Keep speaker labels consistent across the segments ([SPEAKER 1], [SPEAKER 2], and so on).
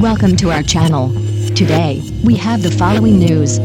[SPEAKER 1] Welcome to our channel. Today, we have the following news.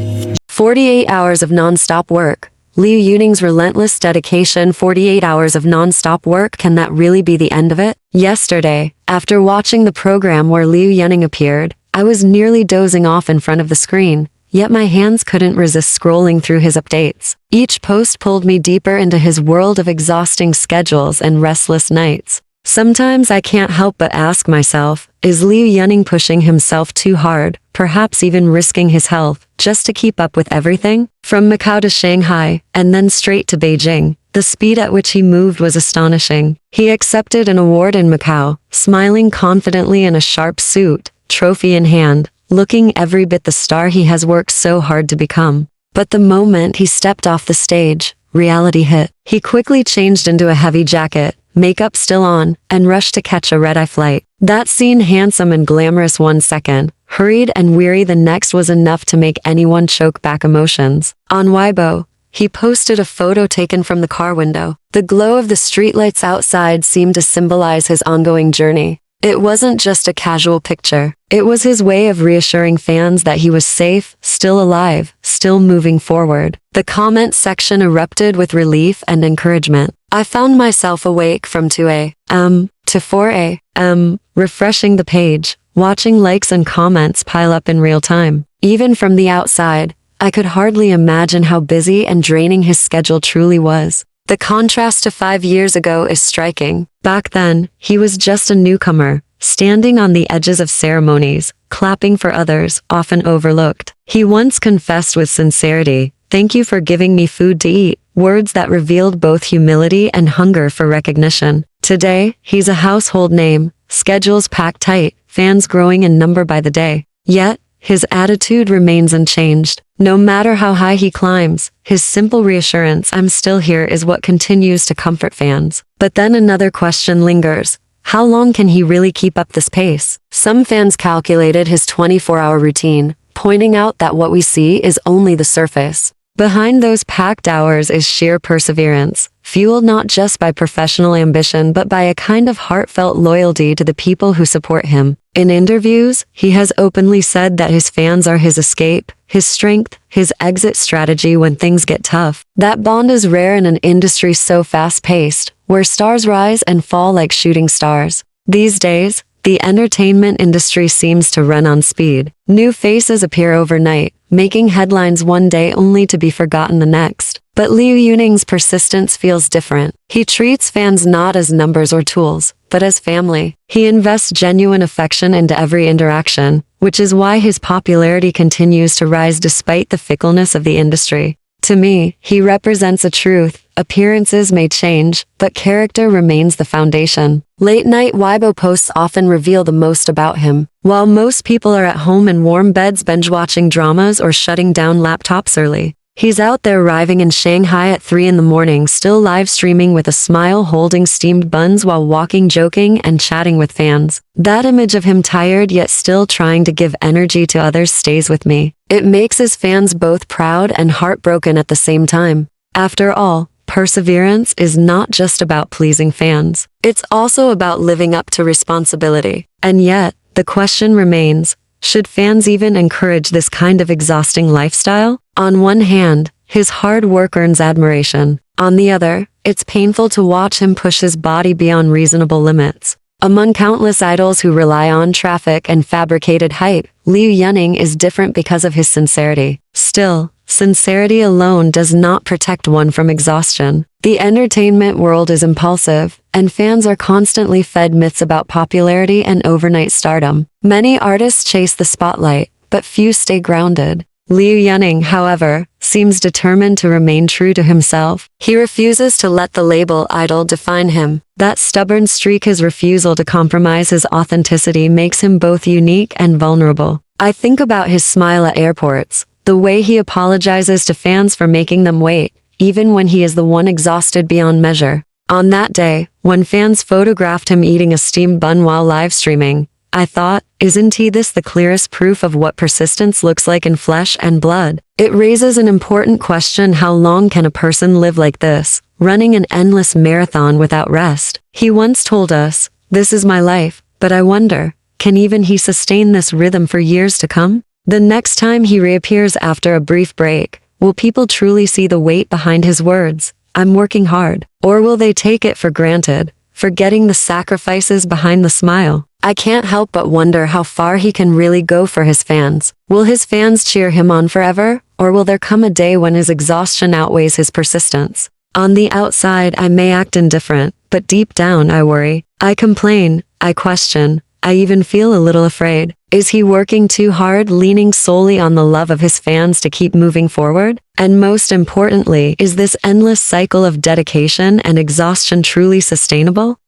[SPEAKER 2] 48 hours of non-stop work. Liu Yuning's relentless dedication. 48 hours of non-stop work. Can that really be the end of it? Yesterday, after watching the program where Liu Yuning appeared, I was nearly dozing off in front of the screen, yet my hands couldn't resist scrolling through his updates. Each post pulled me deeper into his world of exhausting schedules and restless nights. Sometimes I can't help but ask myself, is Liu Yuning pushing himself too hard, perhaps even risking his health, just to keep up with everything? From Macau to Shanghai, and then straight to Beijing, the speed at which he moved was astonishing. He accepted an award in Macau, smiling confidently in a sharp suit, trophy in hand, looking every bit the star he has worked so hard to become. But the moment he stepped off the stage, reality hit. He quickly changed into a heavy jacket, makeup still on, and rushed to catch a red-eye flight. That scene, handsome and glamorous one second, hurried and weary the next, was enough to make anyone choke back emotions. On Weibo, he posted a photo taken from the car window. The glow of the streetlights outside seemed to symbolize his ongoing journey. It wasn't just a casual picture. It was his way of reassuring fans that he was safe, still alive, still moving forward. The comment section erupted with relief and encouragement. I found myself awake from 2 a.m. to 4 a.m., refreshing the page, watching likes and comments pile up in real time. Even from the outside, I could hardly imagine how busy and draining his schedule truly was. The contrast to 5 years ago is striking. Back then, he was just a newcomer, standing on the edges of ceremonies, clapping for others, often overlooked. He once confessed with sincerity, "Thank you for giving me food to eat," words that revealed both humility and hunger for recognition. Today, he's a household name, schedules packed tight, fans growing in number by the day. Yet, his attitude remains unchanged. No matter how high he climbs, his simple reassurance, "I'm still here," is what continues to comfort fans. But then another question lingers. How long can he really keep up this pace? Some fans calculated his 24-hour routine, pointing out that what we see is only the surface. Behind those packed hours is sheer perseverance, fueled not just by professional ambition but by a kind of heartfelt loyalty to the people who support him. In interviews, he has openly said that his fans are his escape, his strength, his exit strategy when things get tough. That bond is rare in an industry so fast-paced, where stars rise and fall like shooting stars. These days, the entertainment industry seems to run on speed. New faces appear overnight, making headlines one day only to be forgotten the next. But Liu Yuning's persistence feels different. He treats fans not as numbers or tools, but as family. He invests genuine affection into every interaction, which is why his popularity continues to rise despite the fickleness of the industry. To me, he represents a truth. Appearances may change, but character remains the foundation. Late-night Weibo posts often reveal the most about him. While most people are at home in warm beds binge-watching dramas or shutting down laptops early, he's out there arriving in Shanghai at 3 in the morning, still live streaming with a smile, holding steamed buns while walking, joking, and chatting with fans. That image of him tired yet still trying to give energy to others stays with me. It makes his fans both proud and heartbroken at the same time. After all, perseverance is not just about pleasing fans. It's also about living up to responsibility. And yet, the question remains, should fans even encourage this kind of exhausting lifestyle? On one hand, his hard work earns admiration. On the other, it's painful to watch him push his body beyond reasonable limits. Among countless idols who rely on traffic and fabricated hype, Liu Yuning is different because of his sincerity. Still, sincerity alone does not protect one from exhaustion. The entertainment world is impulsive, and fans are constantly fed myths about popularity and overnight stardom. Many artists chase the spotlight, but few stay grounded. Liu Yuning, however, seems determined to remain true to himself. He refuses to let the label idol define him. That stubborn streak, his refusal to compromise his authenticity, makes him both unique and vulnerable. I think about his smile at airports, the way he apologizes to fans for making them wait, even when he is the one exhausted beyond measure. On that day, when fans photographed him eating a steamed bun while live streaming, I thought, isn't this the clearest proof of what persistence looks like in flesh and blood? It raises an important question: how long can a person live like this, running an endless marathon without rest? He once told us, "This is my life," but I wonder, Can even he sustain this rhythm for years to come? The next time he reappears after a brief break, will people truly see the weight behind his words, "I'm working hard"? Or will they take it for granted, forgetting the sacrifices behind the smile? I can't help but wonder how far he can really go for his fans. Will his fans cheer him on forever? Or will there come a day when his exhaustion outweighs his persistence? On the outside, I may act indifferent, but deep down, I worry. I complain, I question, I even feel a little afraid. Is he working too hard, leaning solely on the love of his fans to keep moving forward? And most importantly, is this endless cycle of dedication and exhaustion truly sustainable?